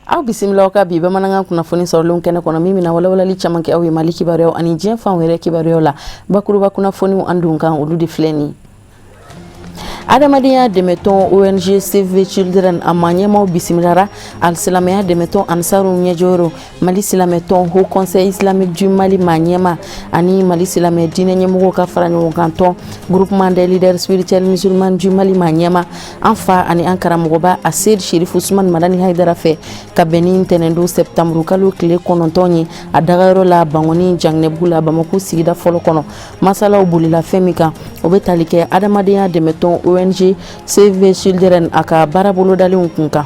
Aw bisimila ka bi bamanankan kunnafoni sɔrɔlen kɛnɛ kɔnɔ min bɛna walawalali caman kɛ aw ye Mali kibaruyaw ani diɲɛ fan wɛrɛ kibaruyaw la bakuruba kunnafoniw an dun kan olu de filɛ nin Adamadenya dɛmɛtɔn ONG Save the Children a ma ɲɛmaw bisimilara alisilamɛya dɛmɛtɔn Ansaru ɲɛjɔyɔrɔ Mali silamɛtɔn Haut Conseil Islamique du Mali ma ɲɛma ani Mali silamɛ diinɛ ɲɛmɔgɔw ka fara ɲɔgɔn kan tɔn Groupement des leaders spirituels musulmans du Mali ma ɲɛma an fa ani an karamɔgɔba Asid Sherif Usman Madani Haidara fɛ ka bɛn ni ntɛnɛndon septembre kalo tile 9 ye a dagayɔrɔ la Bangoni Janginɛbugu la Bamako sigida fɔlɔ kɔnɔ masalaw bolila fɛn min kan o bɛ tali kɛ adamadenya dɛmɛtɔn ONG Save the Children a ka baara bolodalenw kun kan.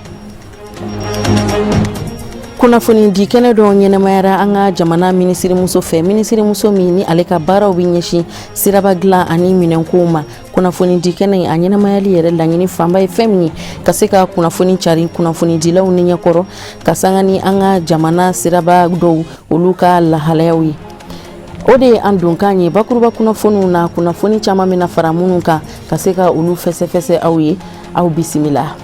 Kunnafoni di kɛnɛ dɔ ɲɛnɛmayara an ka jamana minisiri muso fɛ minisiri muso min ni ale ka baaraw bɛ ɲɛsin siraba dilan ani minɛnkow ma kunnafoni di kɛnɛ a ɲɛnamayali yɛrɛ laɲini fanba ye fɛn min ye ka se ka kunnafoni cari kunnafoni dilaw ni ɲɛkɔrɔ ka sanga ni an ka jamana siraba dɔw olu ka lahalayaw ye. O de an donkan ye bakuruba kunnafoniw na kunnafoni caman mina fara minnu kan ka se ka olu fɛsɛfɛsɛ aw ye aw bisimila.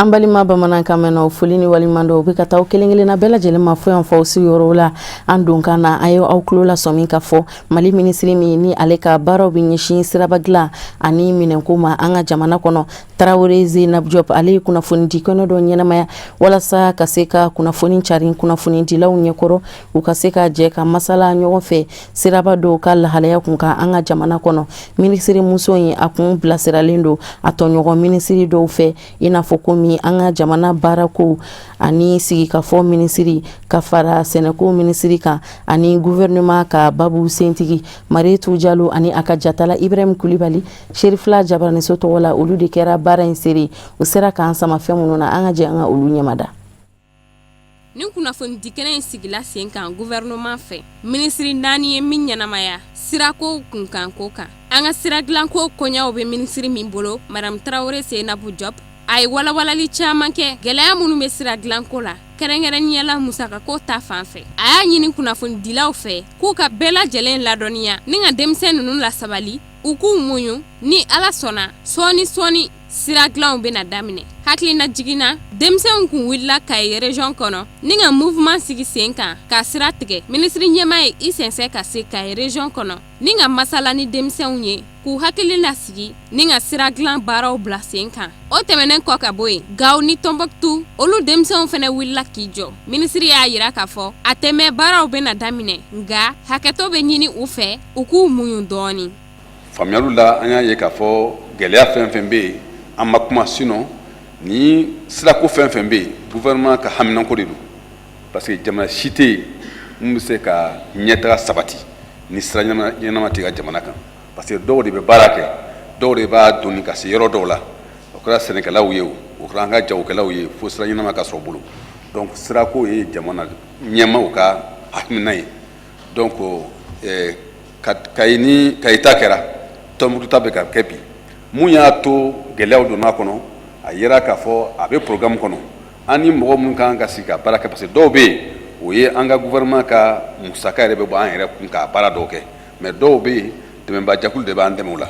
An balima bamanankan mɛnnaw foli ni waliɲuman dɔw bɛ ka taa kelen-kelenna bɛɛ lajɛlen ma fɔ yan fɔ sigiyɔrɔw la an donkan na an ye aw tulo lasɔmi ka fɔ Mali minisiri min ni ale ka baaraw bɛ ɲɛsin siraba dilan ani minɛnko ma an ka jamana kɔnɔ Tarawele Zainab Diop ale ye kunnafoni di kɛnɛ dɔ ɲɛnamaya walasa ka se ka kunnafoni cari kunnafoni dilaw ɲɛkɔrɔ u ka se ka jɛ ka masala ɲɔgɔn fɛ siraba dɔw ka lahalaya kun kan an ka jamana kɔnɔ minisiri muso in a kun bilasiralen don a tɔɲɔgɔn minisiri dɔw fɛ i n'a fɔ komi an ka jamana baarako ani sigikafɔ minisiri ka fara sɛnɛko minisiri kan ani gouvernement ka babu sentigi Mariétou Diallo ani a ka jatala Ibrahim Kulibali Sherifla Jabaraniso tɔgɔ la olu de kɛra baara in seri u sera k'an sama fɛn minnu na an ka jɛ an ka olu ɲɛmada. Ni kunnafoni di kɛnɛ in sigila sen kan gouvernement fɛ minisiri naani ye min ɲɛnamaya sirako kunkanko kan an ka sira dilanko kɔɲaw bɛ minisiri min bolo Madame Tarawele Zainab Diop a ye walawalali caman kɛ gɛlɛya minnu bɛ sira dilanko la kɛrɛnkɛrɛnniyala musakako ta fan fɛ a y'a ɲini kunnafoni dilaw fɛ k'u ka bɛɛ lajɛlen ladɔnniya ni ka denmisɛn ninnu lasabali u k'u muɲu ni Ala sɔnna sɔɔni sira dilanw bɛna daminɛ hakilina jiginna denmisɛnw kun wulila Kayi région kɔnɔ ni ka mouvement sigi sen kan ka sira tigɛ minisiri ɲɛmaa ye i sɛnsɛn ka se Kayi région kɔnɔ ni ka masala ni denmisɛnw ye k'u hakili lasigi ni ka sira dilan baaraw bila sen kan o tɛmɛnen kɔ ka bɔ yen Gawo ni Tɔnbɔkutu olu denmisɛnw fana wulila k'i jɔ minisiri y'a yira k'a fɔ a tɛmɛ baaraw bɛna daminɛ nka hakɛto bɛ ɲini u fɛ u k'u muɲu dɔɔni. Faamuyaliw la an y'a ye k'a fɔ gɛlɛya fɛn fɛn bɛ yen an ma kuma sinon ni sirako fɛn fɛn bɛ yen gouvernement ka haminanko de don parce que jamana si tɛ yen mun bɛ se ka ɲɛtaga sabati ni sira ɲɛnama tɛ ka jamana kan parce que dɔw de bɛ baara kɛ dɔw de b'a donni ka se yɔrɔ dɔw la o kɛra sɛnɛkɛlaw ye o kɛra an ka jagokɛlaw ye fo sira ɲɛnama ka sɔrɔ bolo donc sirako ye jamana ɲɛmaaw ka hakilina ye donc Kayi ta kɛra Tɔnbɔkutu ta bɛ ka kɛ bi mun y'a to gɛlɛyaw donna kɔnɔ a yera k'a fɔ a bɛ programme kɔnɔ an ni mɔgɔ mun kan ka sigi ka baara kɛ parce que dɔw bɛ yen o ye an ka gouvernement ka musaka yɛrɛ bɛ bɔ an yɛrɛ kun ka baara dɔw kɛ mais dɔw bɛ yen dɛmɛbagajɛkulu de b'an dɛmɛ o la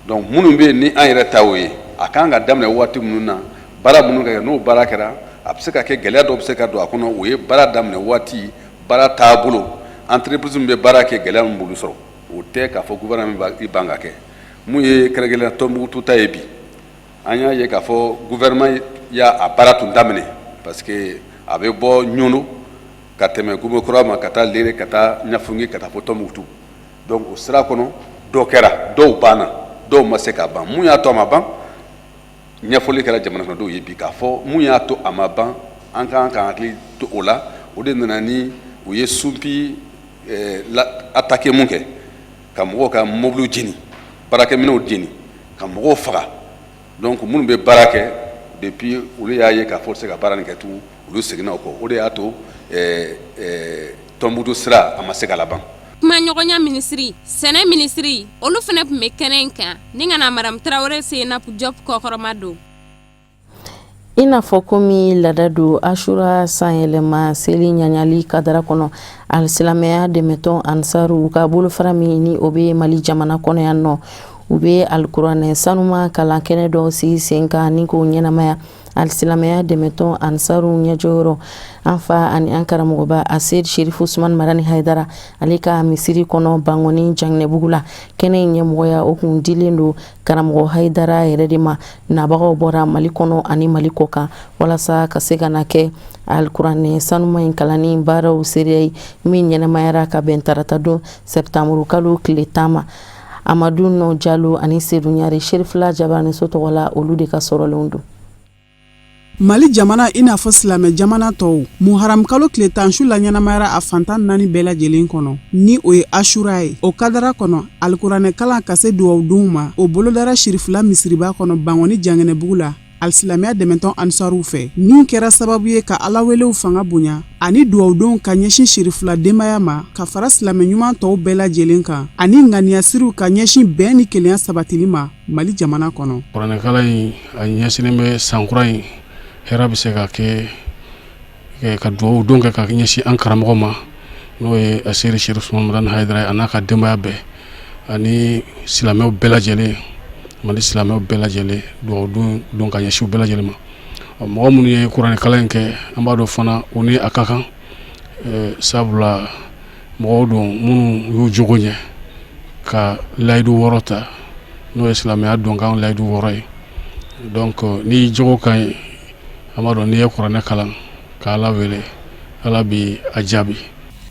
donc minnu bɛ yen ni an yɛrɛ ta o ye a kan ka daminɛ waati minnu na baara minnu ka kɛ n'o baara kɛra a bɛ se ka kɛ gɛlɛya dɔw bɛ se ka don a kɔnɔ o ye baara daminɛ waati baara taabolo entreprise min bɛ baara kɛ gɛlɛya min b'olu sɔrɔ o tɛ k'a fɔ gouvernement bɛ ban ka kɛ mun ye kɛrɛnkɛrɛnnenya Tɔnbɔkutu ta ye bi an y'a ye k'a fɔ gouvernement y'a a baara tun daminɛ parce que a bɛ bɔ Ɲono ka tɛmɛ Gumekura ma ka taa Lere ka taa Ɲafungi ka taa fɔ Tɔnbɔkutu donc o sira kɔnɔ dɔw kɛra dɔw banna dɔw ma se k'a ban mun y'a to a ma ban ɲɛfɔli kɛra jamana kɔnɔdenw ye bi k'a fɔ mun y'a to a ma ban an kan ka hakili to o la o de nana ni u ye sunpi attaqué mun kɛ ka mɔgɔw ka mobiliw jeni baarakɛminɛw jeni ka mɔgɔw faga donc minnu bɛ baara kɛ depuis olu y'a ye k'a fɔ se ka baara nin kɛ tugun olu seginna o kɔ o de y'a to Tɔnbɔkutu sira a ma se ka laban kuma ɲɔgɔnya ministri sɛnɛ ministri olu fana tun bɛ kɛnɛ in kan ni ka na madame Traoré Seynabou Diop kɔkɔrɔma don. I n'a fɔ komi laada don Ashura sanyɛlɛma seli ɲaɲali kadara kɔnɔ alisilamɛya dɛmɛtɔn Ansaru ka bolofara min ni o bɛ Mali jamana kɔnɔ yan nɔ u bɛ alikuranɛ sanuma kalan kɛnɛ dɔ sigi sen kan ni k'o ɲɛnamaya alisilamɛya dɛmɛtɔn Ansaru ɲɛjɔyɔrɔ an fa ani an karamɔgɔba Ased Sherif Usman Marani Haidara ale ka misiri kɔnɔ Bangoni Janginɛbugu la kɛnɛ in ɲɛmɔgɔya o kun dilen don karamɔgɔ Haidara yɛrɛ de ma nabagaw bɔra Mali kɔnɔ ani Mali kɔ kan walasa ka se ka na kɛ alikuranɛ sanuma in kalanni baaraw seereya ye min ɲɛnamayara ka bɛn tarata don Septembre kalo tile 10 ma. Amadou No Diallo ani Seydou Ɲare Sherifla Jabani so tɔgɔla olu de ka sɔrɔlenw don. Mali jamana i n'a fɔ silamɛ jamana tɔw Muharam kalo tile 10 su la ɲɛnamayara a fantan 4 bɛɛ lajɛlen kɔnɔ ni o ye Ashura ye o kadara kɔnɔ alikuranɛ kalan ka se duwawudenw ma o bolodara Sherifla misiriba kɔnɔ Bangoni Janginɛbugu la alisilamɛya dɛmɛtɔn Ansaru fɛ min kɛra sababu ye ka Ala welew fanga bonya ani duwawudenw ka ɲɛsin Sherifla denbaya ma ka fara silamɛ ɲuman tɔw bɛɛ lajɛlen kan ani ŋaniyasiriw ka ɲɛsin bɛn ni kelenya sabatili ma Mali jamana kɔnɔ. Kuranɛ kalan in a ɲɛsinnen bɛ sankura in hɛrɛ bɛ se ka kɛ ka duwawu don kɛ ka ɲɛsin an karamɔgɔ ma n'o ye Ased Sherif Usman Marani Haidara a n'a ka denbaya bɛɛ ani silamɛw bɛɛ lajɛlen Mali silamɛw bɛɛ lajɛlen duwawu don ka ɲɛsin u bɛɛ lajɛlen ma mɔgɔ minnu ye kuranɛ kalan in kɛ an b'a dɔn fana o ni a ka kan sabula mɔgɔw don minnu y'u jogo ɲɛ ka layidu 6 ta n'o ye silamɛya don kan layidu 6 ye donc ni jogo ka ɲi an b'a dɔn n'i ye kuranɛ kalan ka Ala wele Ala bi a jaabi.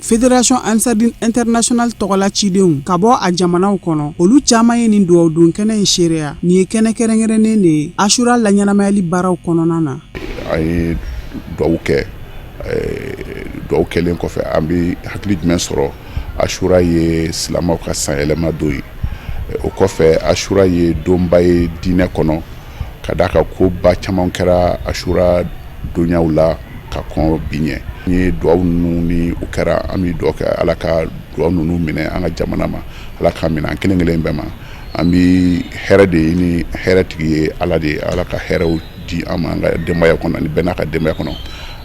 Fédération Ansardine International tɔgɔla cidenw ka bɔ a jamanaw kɔnɔ olu caman ye nin duwawudon kɛnɛ in seereya nin ye kɛnɛ kɛrɛnkɛrɛnnen de ye Ashura la ɲɛnamayali baaraw kɔnɔna na. An ye duwawu kɛ duwawu kɛlen kɔfɛ an bɛ hakili jumɛn sɔrɔ Ashura ye silamɛw ka sanyɛlɛma don ye o kɔfɛ Ashura ye donba ye diinɛ kɔnɔ ka d'a kan koba caman kɛra Ashura donyaw la ka kɔn bi ɲɛ n ye duwawu ninnu ni o kɛra an bɛ duwawu kɛ Ala ka duwawu ninnu minɛ an ka jamana ma Ala ka minɛ an kelen kelen bɛɛ ma an bɛ hɛrɛ de ɲini hɛrɛtigi ye Ala de ye Ala ka hɛrɛw di an ma an ka denbaya kɔnɔ ani bɛɛ n'a ka denbaya kɔnɔ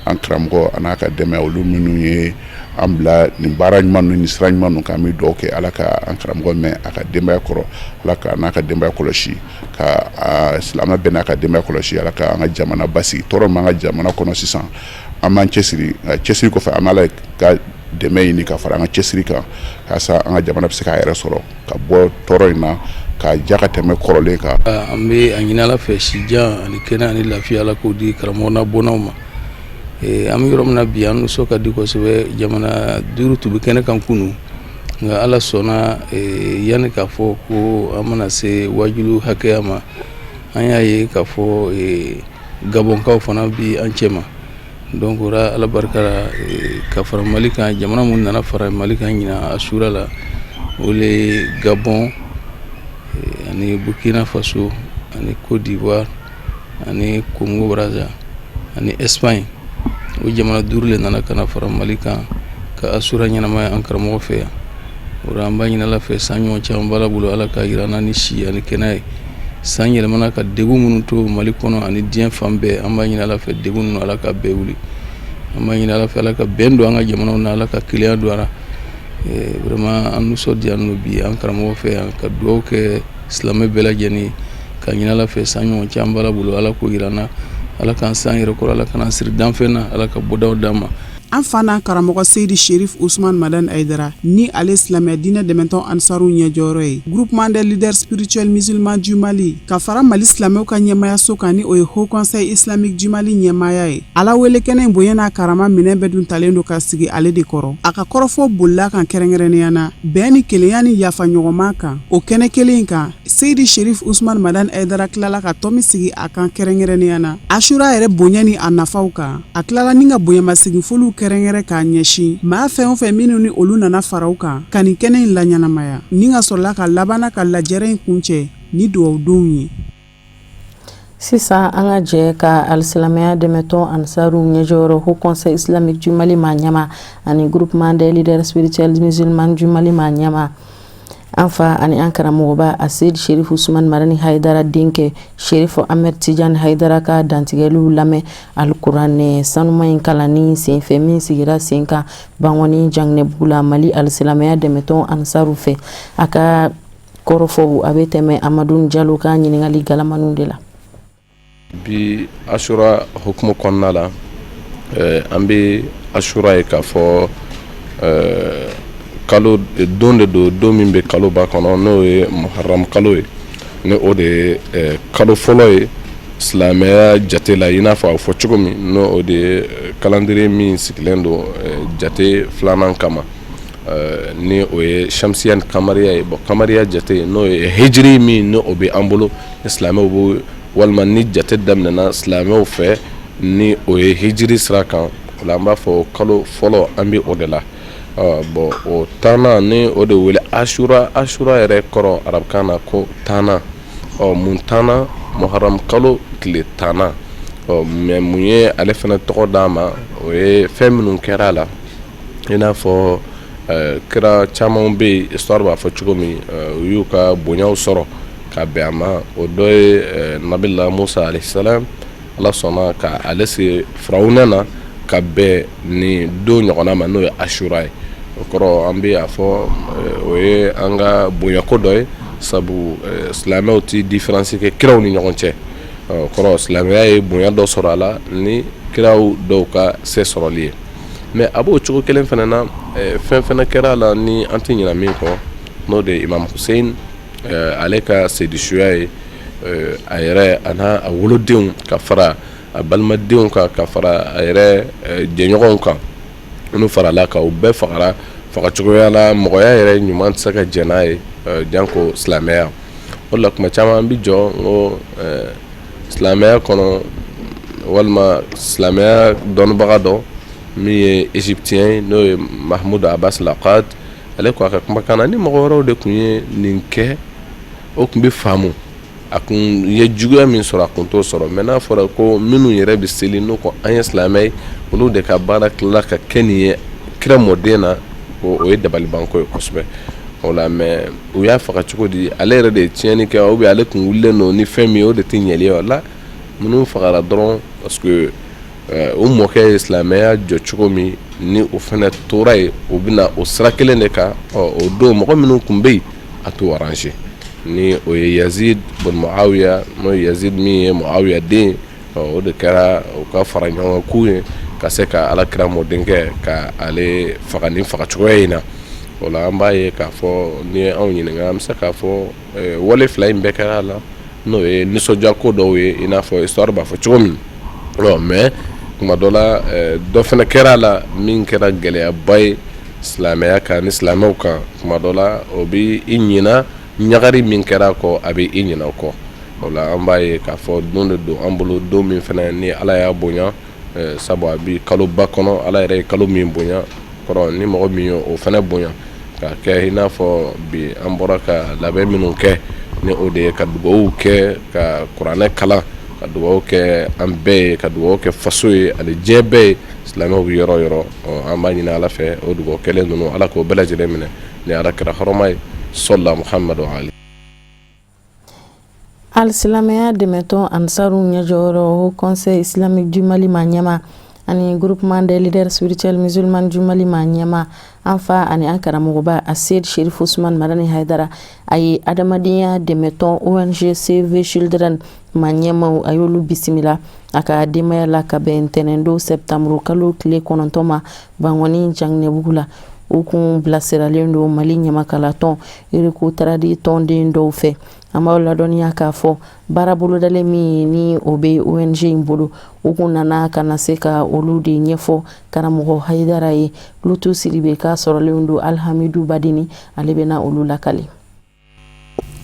an karamɔgɔ a n'a ka denbaya olu minnu ye an bila nin baara ɲuman ninnu ni sira ɲuman ninnu kan an bɛ duwawu kɛ Ala ka an karamɔgɔ mɛn a ka denbaya kɔrɔ Ala ka n'a ka denbaya kɔlɔsi ka silamɛ bɛɛ n'a ka denbaya kɔlɔsi Ala ka an ka jamana basigi tɔɔrɔ min b'an ka jamana kɔnɔ sisan an b'an cɛsiri cɛsiri kɔfɛ an b'Ala ka dɛmɛ ɲini ka fara an ka cɛsiri kan yaasa an ka jamana bɛ se k'a yɛrɛ sɔrɔ ka bɔ tɔɔrɔ in na ka ja ka tɛmɛ kɔrɔlen kan. An bɛ a ɲini Ala fɛ sijan ani kɛnɛ ani lafiya Ala k'o di karamɔgɔ n'a bɔnnaw ma. An bɛ yɔrɔ min na bi an nisɔn ka di kosɛbɛ jamana 5 tun bɛ kɛnɛ kan kunu nka Ala sɔnna yanni k'a fɔ ko an mana se wajulu hakɛya ma an y'a ye k'a fɔ Gabɔnkaw fana bi an cɛ ma donc ora Ala barika la ka fara Mali kan jamana mun nana fara Mali kan ɲina Ashura la o le Gabon ani Burkina Faso ani Côte d'Ivoire ani Congo Brazza ani Espagne o jamana 5 le nana kana fara Mali kan ka Ashura ɲɛnamaya an karamɔgɔ fɛ yan ora an b'a ɲini Ala fɛ san ɲɔgɔn caman b'Ala bolo Ala ka jira an na ni si ani kɛnɛ ye san yɛlɛmana ka degun minnu to Mali kɔnɔ ani diɲɛ fan bɛɛ an b'a ɲini Ala fɛ degun ninnu Ala ka bɛɛ wuli an b'a ɲini Ala fɛ Ala ka bɛn don an ka jamanaw na Ala ka kelenya don a la vraiment an nisɔndiyalen don bi an karamɔgɔ fɛ yan ka duwawu kɛ silamɛ bɛɛ lajɛlen ka ɲini Ala fɛ san ɲɔgɔn caman b'Ala bolo Ala k'o jira an na Ala k'an san yɛrɛ kɔrɔ Ala kana siri danfɛn na Ala ka bɔdaw d'an ma. An fana karamɔgɔ Seydi Sherif Usman Marani Haidara ni ale silamɛ diinɛ dɛmɛtɔn Ansaru ɲɛjɔyɔrɔ ye groupement des leaders spirituels musulmans du Mali ka fara Mali silamɛw ka ɲɛmayaso kan ni o ye Haut Conseil islamique du Mali ɲɛmaya ye Ala wele kɛnɛ in bonya n'a karama minɛn bɛɛ dun talen don ka sigi ale de kɔrɔ a ka kɔrɔfɔ bolila kan kɛrɛnkɛrɛnnenya na bɛn ni kelenya ni yafa ɲɔgɔnma kan o kɛnɛ kelen kan Seydi Sherif Usman Marani Haidara tilala ka tɔmi sigi a kan kɛrɛnkɛrɛnnenya na Ashura yɛrɛ bonya ni a nafaw kan a tilala ni ka bonyamasegin foliw kɛrɛnkɛrɛn k'a ɲɛsin maa fɛn o fɛn minnu ni olu nana faraw kan ka nin kɛnɛ in la ɲɛnamaya ni ka sɔrɔla ka labanna ka lajɛrɛ in kuncɛ ni duwawudenw ye. Sisan an ka jɛ ka alisilamɛya dɛmɛtɔn Ansaru ɲɛjɔyɔrɔ Haut Conseil Islamique du Mali ma ɲɛma ani groupement des leaders spirituels musulmans du Mali ma ɲɛma. An fa ani an karamɔgɔba Asid Sherif Usman Marani Haidara denkɛ Sherif Ahmed Tidiane Haidara ka dantigɛliw lamɛn alikuranɛ sanuma in kalanni senfɛ min sigira sen kan Bangɔni Janginɛbugu la Mali alisilamɛya dɛmɛtɔn Ansaru fɛ. A ka kɔrɔfɔw a bɛ tɛmɛ Amadu Jalo ka ɲininkali galamaniw de la. Bi Ashura hukumu kɔnɔna la an bɛ Ashura ye k'a fɔ kalo don de don don min bɛ kaloba kɔnɔ n'o ye Muharram kalo ye ni o de ye kalo fɔlɔ ye silamɛya jate la i n'a fɔ a fɔ cogo min n'o o de ye calendrier min sigilen don jate filanan kama ni o ye Shamsiyan kamariya ye kamariya jate n'o ye hijri min ni o bɛ an bolo ni silamɛw bɛ walima ni jate daminɛna silamɛw fɛ ni o ye hijri sira kan o la an b'a fɔ kalo fɔlɔ an bɛ o de la bon o tana ni o de wele Ashura yɛrɛ kɔrɔ arabukan na ko tana mun tana Muharram kalo tile tana mais mun ye ale fana tɔgɔ d'a ma o ye fɛn minnu kɛra a la i n'a fɔ kira caman bɛ yen histoire b'a fɔ cogo min u y'u ka bonyaw sɔrɔ ka bɛn a ma o dɔ ye Nabila Musa alayhi salam Ala sɔnna ka ale se Firawuna na ka bɛn ni don ɲɔgɔnna ma n'o ye Ashura ye o kɔrɔ an bɛ a fɔ o ye an ka bonyako dɔ ye sabu silamɛw tɛ différence kɛ kiraw ni ɲɔgɔn cɛ o kɔrɔ silamɛya ye bonya dɔ sɔrɔ a la ni kiraw dɔw ka se sɔrɔli ye mais a b'o cogo kelen fana na fɛn fana kɛra a la ni an tɛ ɲinɛ min kɔ n'o de ye Imam Hussein ale ka sedisuya ye a yɛrɛ a n'a a wolodenw ka fara a balimadenw kan ka fara a yɛrɛ jɛɲɔgɔnw kan n'u farala kan u bɛɛ fagara fagacogoya la mɔgɔya yɛrɛ ɲuman tɛ se ka jɛ n'a ye janko silamɛya o la tuma caman an bɛ jɔ n ko silamɛya kɔnɔ walima silamɛya dɔnnibaga dɔ min ye égyptien ye n'o ye Mahmoud Abbas Laqad ale ko a ka kumakan na ni mɔgɔ wɛrɛw de tun ye nin kɛ o tun bɛ faamu a kun ye juguya min sɔrɔ a kun t'o sɔrɔ mais n'a fɔra ko minnu yɛrɛ bɛ seli n'o ko an ye silamɛ ye olu de ka baara tilala ka kɛ nin ye kira mɔden na o ye dabalibanko ye kosɛbɛ o la mais u y'a faga cogo di ale yɛrɛ de ye tiɲɛni kɛ ou bien ale kun wulilen don ni fɛn min ye o de tɛ ɲɛli ye o la minnu fagara dɔrɔn parce que o mɔkɛ ye silamɛya jɔ cogo min ni o fana tora ye o bɛna o sira kelen de kan o don mɔgɔ minnu kun bɛ yen a t'o arranger ni o ye Yazid bin Muawiya n'o ye Yazid min ye Muawiya den o de kɛra o ka fara ɲɔgɔn ku ye ka se ka alakira mɔdenkɛ ka ale faga ni fagacogoya in na o la an b'a ye k'a fɔ ni ye anw ɲininka an bɛ se k'a fɔ wale fila in bɛɛ kɛra a la n'o ye nisɔndiyako dɔw ye i n'a fɔ histoire b'a fɔ cogo min mais kuma dɔ la dɔ fana kɛra a la min kɛra gɛlɛyaba ye silamɛya kan ni silamɛw kan kuma dɔ la o bɛ i ɲina ɲagari min kɛra kɔ a bɛ i ɲina o kɔ o la an b'a ye k'a fɔ don de don an bolo don min fana ni Ala y'a bonya sabu a bi kaloba kɔnɔ Ala yɛrɛ ye kalo min bonya kɔrɔ ni mɔgɔ min ye o fana bonya ka kɛ i n'a fɔ bi an bɔra ka labɛn minnu kɛ ni o de ye ka dugawu kɛ ka kuranɛ kalan ka dugawu kɛ an bɛɛ ye ka dugawu kɛ faso ye ani diɲɛ bɛɛ ye silamɛw bɛ yɔrɔ yɔrɔ an b'a ɲini Ala fɛ o dugawu kɛlen ninnu Ala k'o bɛɛ lajɛlen minɛ ni alakira hɔrɔma ye sɔla Muhamadu ali alisilamɛya dɛmɛtɔn Ansaru ɲɛjɔyɔrɔ Haut Conseil Islamique du Mali ma ɲɛma ani groupement des leaders spirituels musulmans du Mali ma ɲɛma an fa ani an karamɔgɔba Asid Sherif Usman Marani Haidara a ye adamadenya dɛmɛtɔn ONG Save Children ma ɲɛmaw a y'olu bisimila a ka denbaya la ka bɛn ntɛnɛndon septembre kalo tile 9 ma Bangɔni Janginɛbugu la u kun bilasiralen don Mali ɲamakalatɔn Iriku Taradi tɔnden dɔw fɛ an b'aw ladɔnniya k'a fɔ baara bolodalen min ni o bɛ ONG in bolo u kun nana ka na se ka olu de ɲɛfɔ karamɔgɔ Haidara ye Lutu Siribe ka sɔrɔlen don Alhamidu Badini ale bɛna olu lakali.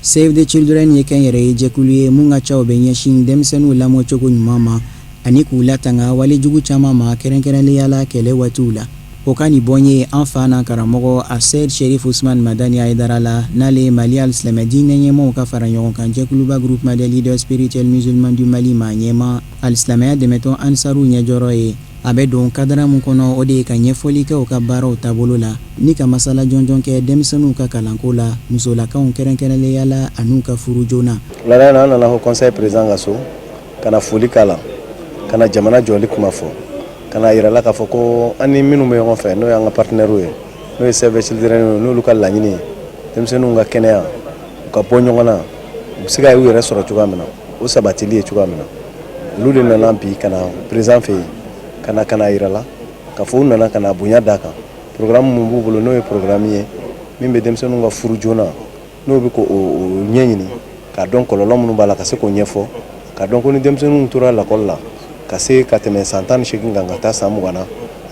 Save the Children ye kɛnyɛrɛ ye jɛkulu ye mun ka ca o bɛ ɲɛsin denmisɛnninw lamɔcogo ɲuman ma ani k'u latanga wale jugu caman ma kɛrɛnkɛrɛnnenya la kɛlɛ waatiw la. o ka nin bɔ ye an fa n'an karamɔgɔ Ased Sherif Ousmane Madani Aidara la n'ale Mali alisilamɛ diinɛ ɲɛmaaw ka fara ɲɔgɔn kan jɛkuluba groupement des leaders spirituels musulmans du Mali ma ɲɛma alisilamɛya dɛmɛtɔn Ansaru ɲɛjɔrɔ ye a bɛ don kadara mun kɔnɔ o de ye ka ɲɛfɔli kɛ o ka baaraw taabolo la ni ka masala jɔnjɔn kɛ denmisɛnninw ka kalanko la musolakaw kɛrɛnkɛrɛnnenya la an'u ka furu joona. Wulada in na an nana ko conseil président ka so kana foli k'a la kana jamana jɔli kuma fɔ kana yirala k'a fɔ ko an ni minnu bɛ ɲɔgɔn fɛ n'o y'an ka partenaires ye n'o ye Save the Children n'olu ka laɲini ye denmisɛnninw ka kɛnɛya u ka bɔ ɲɔgɔn na u bɛ se ka y'u yɛrɛ sɔrɔ cogoya min na o sabatili ye cogoya min na olu de nana bi kana président fɛ yen kana yirala k'a fɔ u nana kana bonya d'a kan programme mun b'u bolo n'o ye programme ye min bɛ denmisɛnninw ka furu joona n'o bɛ k'o ɲɛɲini k'a dɔn kɔlɔlɔ minnu b'a la ka se k'o ɲɛfɔ k'a dɔn ko ni denmisɛnninw tora lakɔli la ka se ka tɛmɛ san 18 kan ka taa san 20 na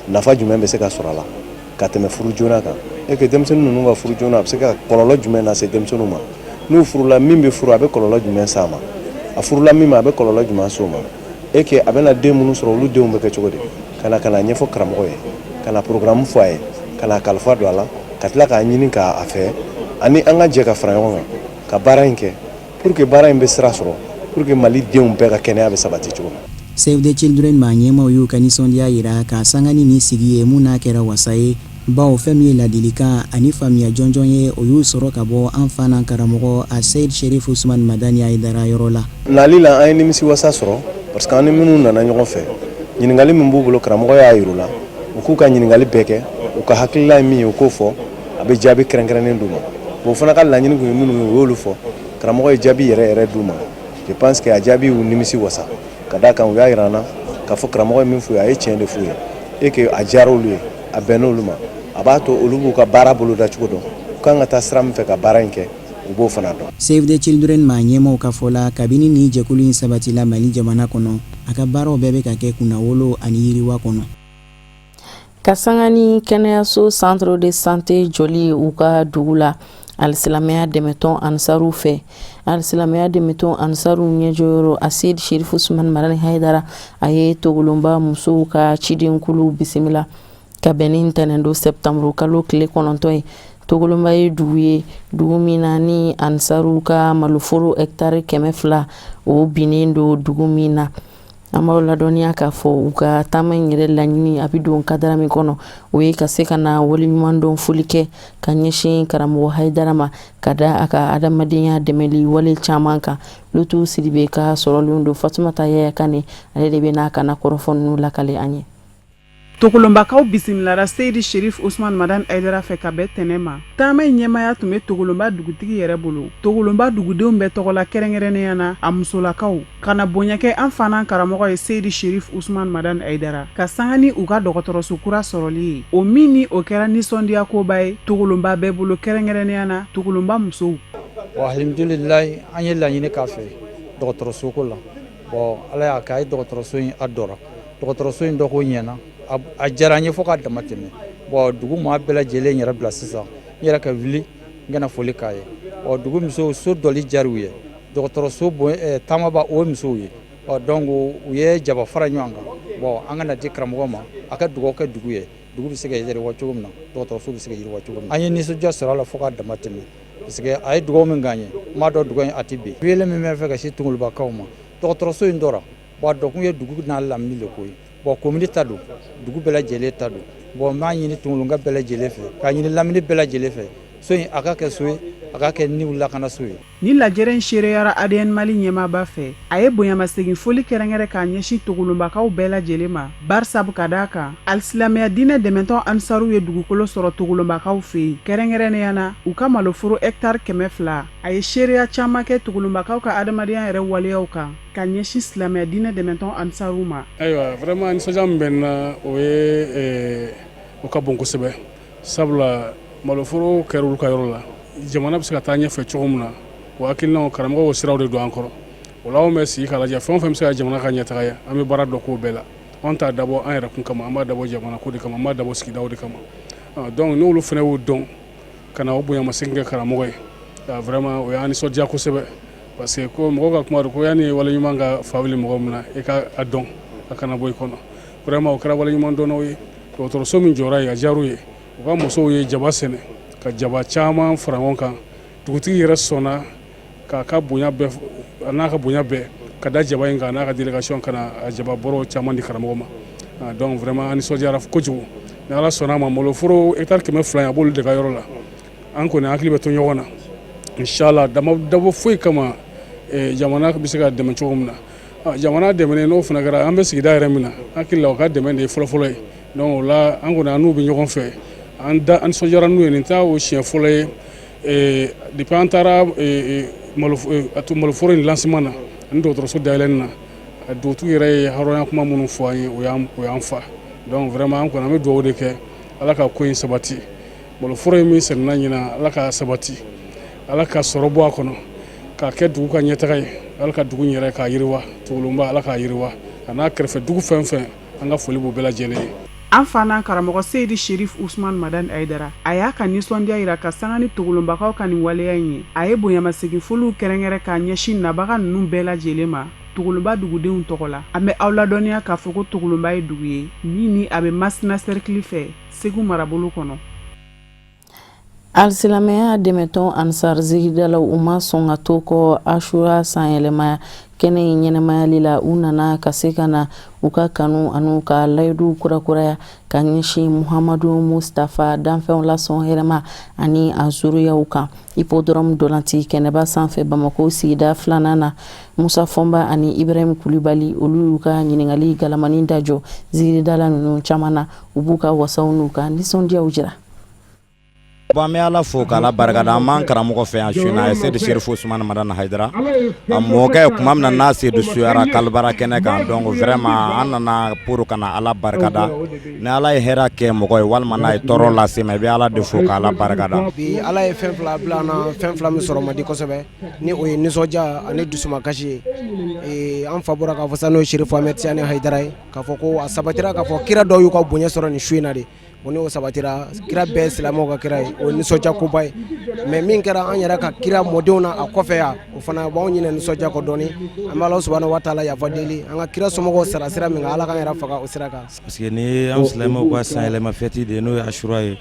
nafa jumɛn bɛ se ka sɔrɔ a la ka tɛmɛ furu joona kan et que denmisɛnnin ninnu ka furu joona a bɛ se ka kɔlɔlɔ jumɛn lase denmisɛnninw ma n'u furula min bɛ furu a bɛ kɔlɔlɔ jumɛn s'a ma a furula min ma a bɛ kɔlɔlɔ jumɛn s'o ma et que a bɛna den minnu sɔrɔ olu denw bɛ kɛ cogo di kana ɲɛfɔ karamɔgɔ ye kana programme fɔ a ye kana kalifa don a la ka tila k'a ɲini k'a fɛ ani an ka jɛ ka fara ɲɔgɔn kan ka baara in kɛ pour que baara in bɛ sira sɔrɔ pour que Mali denw bɛɛ ka kɛnɛya bɛ sabati cogo min. Save the Children ma ɲɛmaw y'u ka nisɔndiya yira ka sanga ni nin sigi ye mun n'a kɛra wasa ye bawo fɛn min ye ladilikan ani faamuya jɔnjɔn ye o y'u sɔrɔ ka bɔ an fa n'an karamɔgɔ Ased Sherif Ousmane Madani Aidara yɔrɔ la. Nali la an ye nimisi wasa sɔrɔ parce que an ni minnu nana ɲɔgɔn fɛ ɲininkali min b'u bolo karamɔgɔ y'a yir'u la u k'u ka ɲininkali bɛɛ kɛ u ka hakilila ye min ye u k'o fɔ a bɛ jaabi kɛrɛnkɛrɛnnen d'u ma bon o fana ka laɲini kun ye minnu ye u y'olu fɔ karamɔgɔ ye jaabi yɛrɛ d'u ma je pense que a jaabi y'u nimisi wasa ka d'a kan u y'a yira an na k'a fɔ karamɔgɔ ye min f'u ye a ye tiɲɛ de f'u ye et que a diyara olu ye a bɛnna olu ma a b'a to olu b'u ka baara boloda cogo dɔn u kan ka taa sira min fɛ ka baara in kɛ u b'o fana dɔn. Save the Children ma ɲɛmaw ka fɔ la kabini ni jɛkulu in sabatila Mali jamana kɔnɔ a ka baaraw bɛɛ bɛ ka kɛ kunnawolo ani yiriwa kɔnɔ. Ka sanga ni kɛnɛyaso centre de santé joli u ka dugu la alisilamɛya dɛmɛtɔn Ansaru fɛ alisilamɛya dɛmɛtɔn Ansaru ɲɛjɔyɔrɔ Ased Sherif Ousmane Madani Aidara a ye togolonba musow ka cidenkulu bisimila ka bɛn ni ntɛnɛndo septembre kalo tile 9 ye togolonba ye dugu ye dugu min na ni Ansaru ka maloforo hectare 200 o binnen do dugu min na an b'aw ladɔnniya k'a fɔ u ka taama in yɛrɛ laɲini a bɛ don kadara min kɔnɔ o ye ka se ka na waleɲuman dɔn foli kɛ ka ɲɛsin karamɔgɔ Haidara ma ka da a ka adamadenya dɛmɛli wale caman kan Lutu Sidibe ka sɔrɔlen don Fatumata Yaya Kane ale de bɛ n'a ka na kɔrɔfɔ ninnu lakale an ye. Togolonbakaw bisimilara Seydi Sherif Ousmane Madani Aidara fɛ ka bɛn tɛnɛ ma taama in ɲɛmaya tun bɛ Togolonba dugutigi yɛrɛ bolo Togolonba dugudenw bɛ tɔgɔla kɛrɛnkɛrɛnnenya na a musolakaw kana bonya kɛ an fa n'an karamɔgɔ ye Seydi Sherif Ousmane Madani Aidara ka sanga ni u ka dɔgɔtɔrɔso kura sɔrɔli ye o min ni o kɛra nisɔndiya koba ye Togolonba bɛɛ bolo kɛrɛnkɛrɛnnenya na Togolonba musow. Alhamdulilayi an ye laɲini k'a fɛ dɔgɔtɔrɔso ko la bon ala y'a kɛ a ye dɔgɔtɔrɔso in a dɔra dɔgɔtɔrɔso in dɔ ko ɲɛna a diyara n ye fo k'a dama tɛmɛ bon dugu maa bɛɛ lajɛlen yɛrɛ bila sisan n yɛrɛ ka wuli n kana foli k'a ye dugu musow so dɔli diyara u ye dɔgɔtɔrɔso taamaba o ye musow ye donc u ye jaba fara ɲɔgɔn kan bon an kana di karamɔgɔ ma a ka dugawu kɛ dugu ye dugu bɛ se ka yiriwa cogo min na dɔgɔtɔrɔso bɛ se ka yiriwa cogo min na an ye nisɔndiya sɔrɔ a la fo k'a dama tɛmɛ parce que a ye dugawu min k'an ye n b'a dɔn dugawu in a tɛ bɛn wele min bɛ fɛ ka se Togolobakaw ma dɔgɔtɔrɔso in dɔra bon a dɔkun ye dugu n'a lamini le ko ye bon commune ta don dugu bɛɛ lajɛlen ta don bon n b'a ɲini Togolonka bɛɛ lajɛlen fɛ k'a ɲini lamini bɛɛ lajɛlen fɛ so in a ka kɛ so ye a ka kɛ niw lakana so ye. Ni lajɛrɛ in seereyara ADN Mali ɲɛmaaba fɛ a ye bonyamasegin foli kɛrɛnkɛrɛn k'a ɲɛsin Togolonbakaw bɛɛ lajɛlen ma barisabu ka d'a kan alisilamɛya diinɛ dɛmɛtɔn Ansaru ye dugukolo sɔrɔ Togolonbakaw fɛ yen kɛrɛnkɛrɛnnenya na u ka maloforo hectare 200 a ye seereya caman kɛ Togolonbakaw ka adamadenya yɛrɛ waleyaw kan ka ɲɛsin silamɛya diinɛ dɛmɛtɔn Ansaru ma. Ayiwa vraiment nisɔndiya min bɛ n na o ye o ka bon kosɛbɛ sabula maloforo kɛra olu ka yɔrɔ la jamana bɛ se ka taa ɲɛfɛ cogo min na o hakilinaw karamɔgɔ o siraw de don an kɔrɔ o la anw bɛ sigi k'a lajɛ fɛn o fɛn bɛ se ka jamana ka ɲɛtaga ye an bɛ baara dɔ k'o bɛɛ la anw t'a dabɔ an yɛrɛ kun kama an b'a dabɔ jamana ko de kama an b'a dabɔ sigidaw de kama donc n'olu fana y'o dɔn ka na o bonyamasegin kɛ karamɔgɔ ye vraiment o y'an nisɔndiya kosɛbɛ parce que ko mɔgɔ ka kuma don ko yanni waleɲuman ka fa wuli mɔgɔ min na i ka a dɔn a kana bɔ i kɔnɔ vraiment o kɛra waleɲuman dɔnnaw ye dɔgɔtɔrɔso min jɔra yen a diyar'u ye u ka musow ye jaba sɛnɛ ka jaba caman fara ɲɔgɔn kan dugutigi yɛrɛ sɔnna k'a ka bonya bɛɛ a n'a ka bonya bɛɛ ka da jaba in kan n'a ka délégation ka na a jaba bɔrɔ caman di karamɔgɔ ma donc vraiment an nisɔndiyara kojugu ni ala sɔnna a ma maloforo hectare 200 a b'olu de ka yɔrɔ la an kɔni hakili bɛ to ɲɔgɔn na inchallah dabɔ foyi kama jamana bɛ se ka dɛmɛ cogo min na jamana dɛmɛnen n'o fana kɛra an bɛ sigida yɛrɛ min na hakili la o ka dɛmɛ de ye fɔlɔfɔlɔ ye donc o la an kɔni an n'u bɛ ɲɔgɔn fɛ an nisɔndiyara n'u ye nin t'a o siɲɛ fɔlɔ ye depuis an taara maloforo in lancement na ani dɔgɔtɔrɔso dayɛlɛnni na a dugutigi yɛrɛ ye hɔrɔnya kuma minnu fɔ an ye o y'an fa donc vraiment an kɔni an bɛ dugawu de kɛ ala ka ko in sabati maloforo in min sɛnɛna ɲina ala ka sabati ala ka sɔrɔ bɔ a kɔnɔ k'a kɛ dugu ka ɲɛtaga ye ala ka dugu yɛrɛ k'a yiriwa tugulonba ala k'a yiriwa a n'a kɛrɛfɛ dugu fɛn fɛn an ka foli b'u bɛɛ lajɛlen ye. An fa n'an karamɔgɔ Seydi Sherif Usman Madani Aidara a y'a ka nisɔndiya yira ka sanga ni tugulonbagaw ka nin waleya in ye a ye bonyamasegin foliw kɛrɛnkɛrɛn k'a ɲɛsin nabaga ninnu bɛɛ lajɛlen ma tugulonba dugudenw tɔgɔ la an bɛ aw ladɔnniya k'a fɔ ko tugulonba ye dugu ye min ni a bɛ Masina cercle fɛ Segu marabolo kɔnɔ. Alisilamɛya dɛmɛtɔn Ansar Zigidala u ma sɔn ka to kɔ Ashura san yɛlɛma kɛnɛ in ɲɛnɛmayali la u nana ka se ka na u ka kanu ani ka layidu kurakuraya ka ɲɛsin Muhamadu Mustafa danfɛnw lasɔn hɛrɛma ani a zuriyaw kan hippodrome dolanti kɛnɛba sanfɛ Bamako sigida 2nan na Musa Fɔnba ani Ibrahim Kulibali olu y'u ka ɲiningali galamani dajɔ Zigidala ninnu caman na u b'u ka wasaw n'u ka nisɔndiyaw jira. Bon, mais ala fo kala barkada man karamɔgɔ fɛ yan suna ese de Sherif Usman Madani Haidara a mɔkɛ kuma min na se de suyara kalbara kɛnɛ kan donc vraiment an nana pour kana ala barkada ni ala ye hɛrɛ kɛ mɔgɔ ye walima n'a ye tɔɔrɔ lase ma i bɛ ala de fo kala barkada bi ala ye fɛn fila bila an na fɛn fila min sɔrɔ man di kosɛbɛ ni o ye nisɔndiya ani dusumakasi ye an fa bɔra k'a fɔ sa n'o ye Sherif Ahmed Tidiane Haidara ye k'a fɔ ko a sabatira k'a fɔ kira dɔw y'u ka bonya sɔrɔ nin su in na de o n'o sabatira kira bɛɛ silamɛw ka kira ye o ye nisɔndiya koba ye mais min kɛra an yɛrɛ ka kira mɔdenw na a kɔfɛ yan o fana b'anw ɲinɛ nisɔndiya kɔ dɔɔni an bɛ Alahu subahanahu wa taala yafa deli an ka kira somɔgɔw sara sira min kan ala k'an yɛrɛ faga o sira kan. parce que ni an silamɛw ka san yɛlɛma fɛti de n'o ye Ashura ye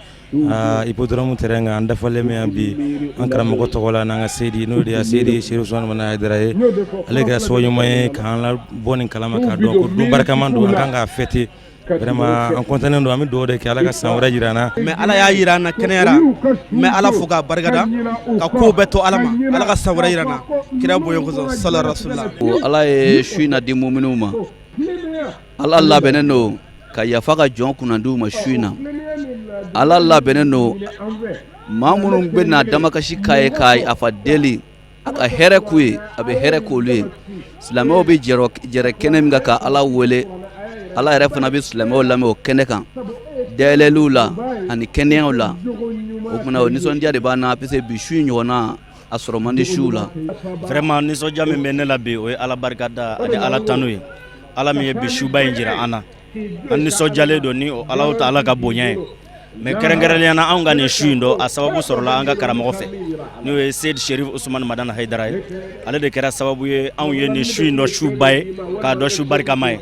hippodrome terrain kan an dafalen min yan bi an karamɔgɔ tɔgɔ la n'an ka Seydi n'o de ye Seydi Sherif Usman Madani Haidara ye ale kɛra sababu ɲuman ye k'an labɔ nin kalama k'a dɔn ko don barikaman don an kan k'a fêter. Vraiment an kontanen don an bɛ dugawu de kɛ ala ka san wɛrɛ jira an na mais ala y'a jira an na kɛnɛyara mais ala fo k'a barikada ka ko bɛɛ to ala ma ala ka san wɛrɛ jira an na kira bonya kosɔn sallallahu alaihi wasallam. ala ye su in na di muminunw ma ala labɛnnen don ka yafa ka jɔn kunnandiw ma su in na ala labɛnnen don maa minnu bɛ na damakasi k'a ye k'a yafa deli a ka hɛrɛ k'u ye a bɛ hɛrɛ k'olu ye silamɛw bɛ jɛrɛ kɛnɛ min kan ka ala wele ala yɛrɛ fana bɛ silamɛw lamɛn o kɛnɛ kan dayɛlɛliw la ani kɛnɛyaw la o tuma o nisɔndiya de b'an na parce que bi su in ɲɔgɔnna a sɔrɔ man di suw la. vraiment nisɔndiya min bɛ ne la bi o ye ala barikada ani ala tanu ye ala min ye bi suba in jira an na an nisɔndiyalen don ni o ala ta ala ka bonya ye mais kɛrɛnkɛrɛnnenya na anw ka nin su in dɔ a sababu sɔrɔla an ka karamɔgɔ fɛ n'o ye Seydi Sherif Usman Madani Haidara ye ale de kɛra sababu ye anw ye nin su in dɔ suba ye k'a dɔn su barikama ye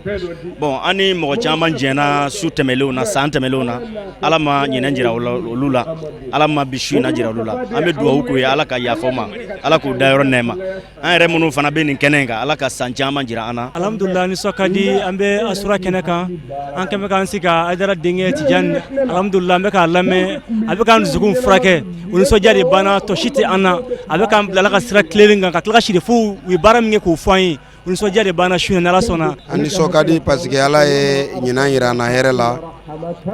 bon an ni mɔgɔ caman jɛnna su tɛmɛlenw na san tɛmɛlenw na ala ma ɲinɛ jira olu la ala ma bi su in na jira olu la an bɛ dugawu k'u ye ala ka yafa ma ala k'u dayɔrɔ nɛɛma an yɛrɛ minnu fana bɛ nin kɛnɛ in kan ala ka san caman jira an na. alhamdulillah nisɔn ka di an bɛ Ashura kɛnɛ kan an kɛmɛ k'an sigi ka Haidara denkɛ Tijani alhamdulillah an bɛ k'a lamɛn a bɛ k'an dusukun furakɛ o nisɔndiya de banna tɔ si tɛ an na a bɛ k'an bila ala ka sira tilelen kan ka tila ka siri fo u ye baara min kɛ k'o fɔ an ye o nisɔndiya de banna su in na ala sɔnna. a nisɔn ka di parce que ala ye ɲinan jira an na hɛrɛ la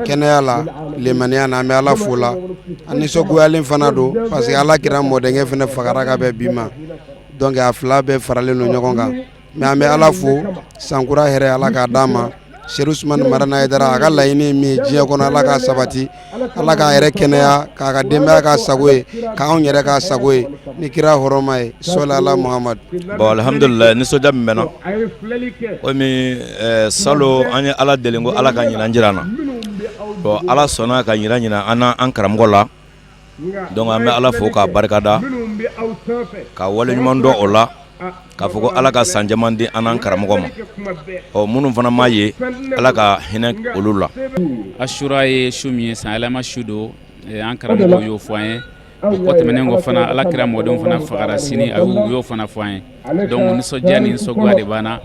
kɛnɛya la limaniya na an bɛ ala fo la a nisɔngoyalen fana don parce que ala kira mɔdenkɛ fana fagara ka bɛn bi ma donc a fila bɛɛ faralen don ɲɔgɔn kan mais an bɛ ala fo sankura hɛrɛ ala k'a d'an ma Sherif Usman Madani Haidara a ka laɲini min ye diɲɛ kɔnɔ ala k'a sabati ala k'a yɛrɛ kɛnɛya k'a ka denbaya k'a sago ye k'anw yɛrɛ k'a sago ye ni kira hɔrɔma ye sɔli ala Muhamadu. bon alhamdulillah nisɔndiya min bɛ na komi salo an ye ala deli ko ala ka ɲinan jira an na bon ala sɔnna ka ɲinan an na an karamɔgɔ la donc an bɛ ala fo k'a barikada ka wale ɲuman dɔn o la k'a fɔ ko ala ka san caman di an n'an karamɔgɔ ma minnu fana m'a ye ala ka hinɛ olu la. Ashura ye su min ye san yɛlɛma su don an karamɔgɔw y'o fɔ an ye o kɔ tɛmɛnen kɔ fana ala kira mɔdenw fana fagara sini a y'o fana fɔ an ye donc nisɔndiya ni nisɔngoya de b'an na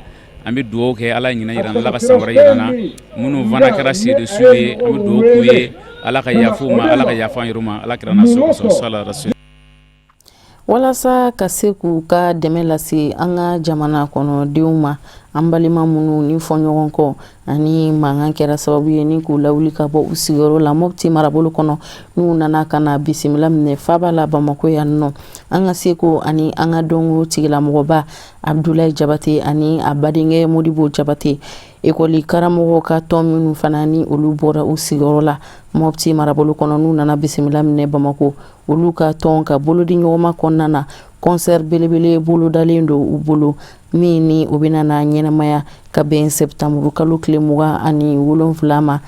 an bɛ dugawu kɛ ala ɲinɛ yira ala ka san wɛrɛ yira na minnu fana kɛra seedesu ye an bɛ dugawu k'u ye ala ka yafa u ma ala ka yafa an yɛrɛ ma ala kira na sɔn sala rasul. Walasa ka se k'u ka dɛmɛ lase an ka jamana kɔnɔdenw ma an balima minnu ni fɔɲɔgɔn kɔ ani mankan kɛra sababu ye ni k'u lawuli ka bɔ u sigiyɔrɔ la Mopti marabolo kɔnɔ n'u nana ka na bisimila minɛ Faba la Bamako yan nɔ an ka seko ani an ka dɔnko tigilamɔgɔba Abdulaye Jabate ani a badenkɛ Modibo Jabate ekɔli karamɔgɔ ka tɔn minnu fana ni olu bɔra u sigiyɔrɔ la Mopti marabolo kɔnɔ n'u nana bisimila minɛ Bamako olu ka tɔn ka bolodi ɲɔgɔnma kɔnɔna na concert belebele bolodalen do u bolo min ni o bɛna na ɲɛnamaya ka bɛn septembre kalo tile 27 ma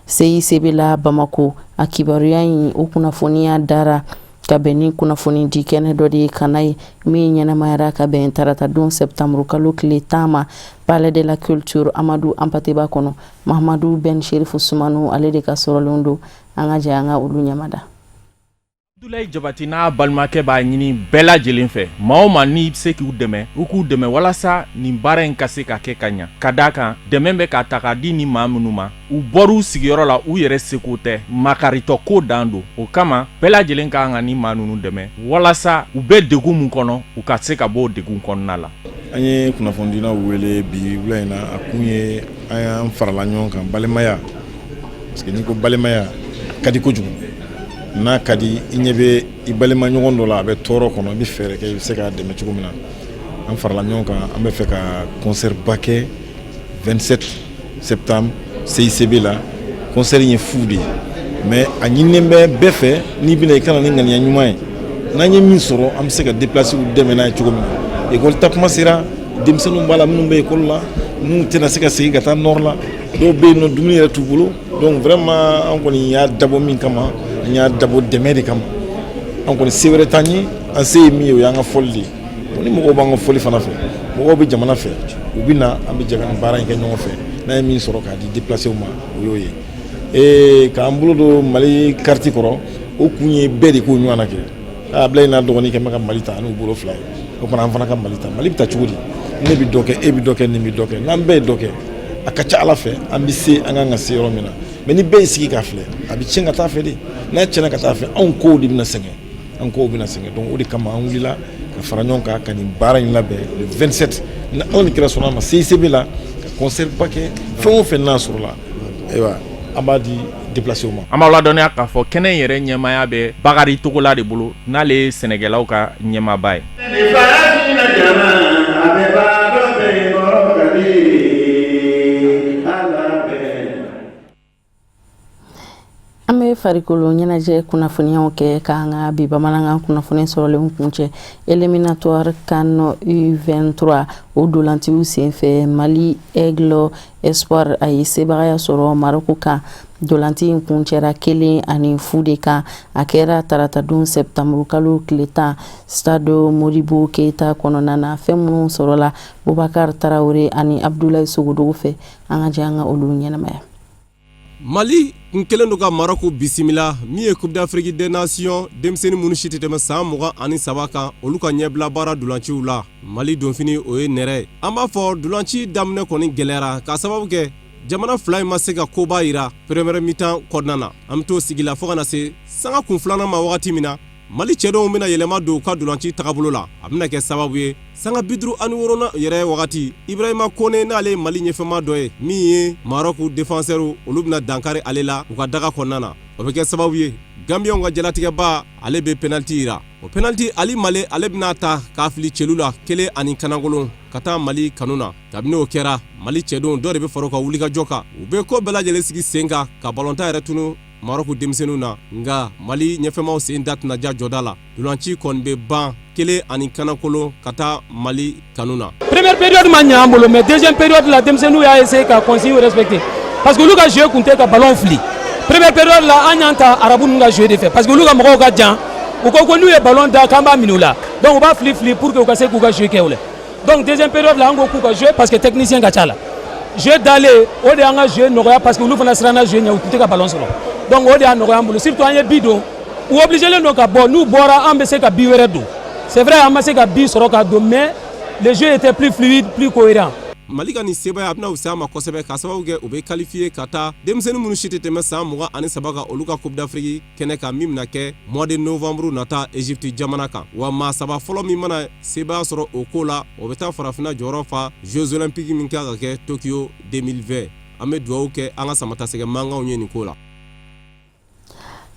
CICB la Bamako a kibaruya in o kunnafoniya dara ka bɛn ni kunnafoni di kɛnɛ dɔ de ka na ye min ɲɛnamayara ka bɛn tarata don septembre kalo tile 10 ma Palais de la Culture Amadou Ampateba kɔnɔ Mahamadou Ben Sherifu Sumanu ale de ka sɔrɔlen do an ka jɛ an ka olu ɲɛmada. Abdulaye Jabate n'a balimakɛ b'a ɲini bɛɛ lajɛlen fɛ maa o maa n'i bɛ se k'u dɛmɛ u k'u dɛmɛ walasa nin baara in ka se ka kɛ ka ɲa ka d'a kan dɛmɛ bɛ ka ta k'a di nin maa minnu ma u bɔr'u sigiyɔrɔ la u yɛrɛ seko tɛ makaritɔ ko dan don o kama bɛɛ lajɛlen ka kan ka nin maa ninnu dɛmɛ walasa u bɛ degun mun kɔnɔ u ka se ka bɔ o degun kɔnɔna la. An ye kunnafonidilaw wele bi wula in na a kun ye an y'an farala ɲɔgɔn kan balimaya parce que n'i ko balimaya ka di kojugu n'a ka di i ɲɛ bɛ i balima ɲɔgɔn dɔ la a bɛ tɔɔrɔ kɔnɔ i bɛ fɛɛrɛ kɛ i bɛ se k'a dɛmɛ cogo min na an farala ɲɔgɔn kan an bɛ fɛ ka concert ba kɛ 27 septembre CICB la concert in ye fu de ye mais a ɲininen bɛ bɛɛ fɛ n'i bɛna i kana ni ŋaniya ɲuman ye n'an ye min sɔrɔ an bɛ se ka déplacer u dɛmɛ n'a ye cogo min na école ta kuma sera denmisɛnninw b'a la minnu bɛ école la minnu tɛna se ka segin ka taa nord la dɔw bɛ yen nɔ dumuni yɛrɛ t'u bolo donc vraiment an kɔni y'a dabɔ min kama an y'a dabɔ dɛmɛ de kama an kɔni se wɛrɛ t'an ye an se ye min ye o y'an ka fɔli de ye ni mɔgɔw b'an ka fɔli fana fɛ mɔgɔw bɛ jamana fɛ u bɛ na an bɛ jɛ ka nin baara in kɛ ɲɔgɔn fɛ n'an ye min sɔrɔ k'a di déplacer ma o y'o ye k'an bolo don Mali carte kɔrɔ o kun ye bɛɛ de k'o ɲɔgɔn na kɛ Ablaye n'a dɔgɔnin kɛ bɛ ka Mali ta n'u bolo fila ye o fana an fana ka Mali ta Mali bɛ taa cogo di ne bɛ dɔ kɛ e bɛ dɔ kɛ nin bɛ dɔ kɛ n'an bɛɛ ye dɔ kɛ a ka ca ala fɛ an bɛ se an kan ka se yɔrɔ min na mais ni bɛɛ y'i sigi k'a filɛ a bɛ tiɲɛ ka taa fɛ de n'a tiɲɛna ka taa fɛ anw kow de bɛna sɛgɛn an kow bɛna sɛgɛn donc o de kama an wulila ka fara ɲɔgɔn kan ka nin baara in labɛn le 27 ni anw ni kira sɔnna a ma CICB la ka concert ba kɛ fɛn o fɛn n'a sɔrɔ la ayiwa an b'a di déplacer ma. An b'aw ladɔnniya k'a fɔ kɛnɛ in yɛrɛ ɲɛmaaya bɛ Bakari Togola de bolo n'ale ye sɛnɛkɛlaw ka ɲɛmaaba ye. An bɛ farikolo ɲɛnajɛ kunnafoniyaw kɛ k'an ka bi bamanankan kunnafoni sɔrɔlen kuncɛ éliminatoire CAN U23 o dolantiw senfɛ Mali Aigle Espoir a ye sebagaya sɔrɔ Maroko kan dolanti in kuncɛra 1-0 de kan a kɛra tarata don septembre kalo tile 10 stade Modibo Keita kɔnɔna na fɛn minnu sɔrɔla Boubacar Traoré ani Abdoulaye Sogodogo fɛ an ka jɛ an ka olu ɲɛnamaya. Mali n kelen do ka Maroko bisimila min ye Coupe d'Afrique des Nations denmisɛnnin minnu si tɛ tɛmɛ san 23 kan olu ka ɲɛbila baara dolanciw la Mali donfini o ye nɛrɛ an b'a fɔ dolanci daminɛ kɔni gɛlɛyara ka sababu kɛ jamana fila in ma se ka koba yira première mi-temps kɔnɔna na an bɛ to sigi la fo kana se sanga kun filanan ma wagati min na Mali cɛdenw bɛna yɛlɛma don u ka dolanci tagabolo la a bɛna kɛ sababu ye sanga 56 yɛrɛ wagati Ibrahima Kone n'ale ye Mali ɲɛfɛma dɔ ye min ye Maroc défenseur olu bɛna dankari ale la u ka daga kɔnɔna na o bɛ kɛ sababu ye Gambien ka jalatigɛba ale bɛ penalty yira o penalty Ali Male ale bɛna ta k'a fili cɛlu la 1 kanagolon ka taa Mali kanu na kabini o kɛra Mali cɛdenw dɔ de bɛ fara u ka wulikajɔ kan u bɛ ko bɛɛ lajɛlen sigi sen kan ka ballontan yɛrɛ tunu Maroc denmisɛnninw na nga Mali ɲɛfɛmaw sen da tɛna ja jɔda la dolanci kɔni bɛ ban 1 kanagolon ka taa Mali kanu na. Première période ma ɲɛ an bolo mais deuxième période la denmisɛnninw y'a essayer ka consigne respecter parce que olu ka jouer kun tɛ ka ballon fili. Première période la an y'an ta arabu ninnu ka jouer de fɛ parce que olu ka mɔgɔw ka jan u ko n'u ye ballon da k'an b'a minɛ u la donc u b'a fili pour que u ka se k'u ka jouer kɛ o la donc deuxième période là an ko k'u ka jouer parce que technicien ka ca la jeu d'aller o de y'an ka jeu nɔgɔya parce que olu fana siranna jeu ɲɛ u tun tɛ ka ballon sɔrɔ donc o de y'a nɔgɔya an bolo surtout an ye bi don u obligé len don ka bɔ n'u bɔra an bɛ se ka bi wɛrɛ don c'est vrai an ma se ka bi sɔrɔ ka don mais le jeu était plus fluide plus cohérent. Mali ka nin sebaya a bɛna fisaya ma kosɛbɛ ka sababu kɛ u bɛ qualifié ka taa denmisɛnnin minnu si tɛ tɛmɛ san 23 kan olu ka Coupe d'Afrique kɛnɛ kan min bɛna kɛ mois de novembre nata Egypte jamana kan wa maa saba fɔlɔ min mana sebaya sɔrɔ o ko la o bɛ taa farafinna jɔyɔrɔ fa Jeux olympiques min ka kɛ Tokyo 2020 an bɛ dugawu kɛ an ka samatasɛgɛ mankanw ye nin ko la.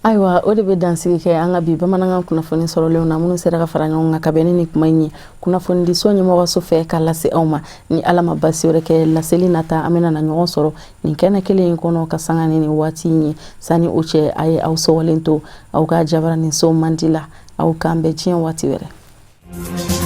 Ayiwa o de bɛ dansigi kɛ an ka bi bamanankan kunnafoni sɔrɔlenw na minnu sera ka fara ɲɔgɔn kan ka bɛn ni kuma in ye kunnafoni di so ɲɛmɔgɔso fɛ ka lase aw ma ni Ala ma basi wɛrɛ kɛ laseli nata an bɛna na ɲɔgɔn sɔrɔ nin kɛnɛ kelen in kɔnɔ ka sanga ni nin waati in ye sani o cɛ a ye aw sɔgɔlen to aw ka jabaranin so mandi la aw k'an bɛn diɲɛ waati wɛrɛ.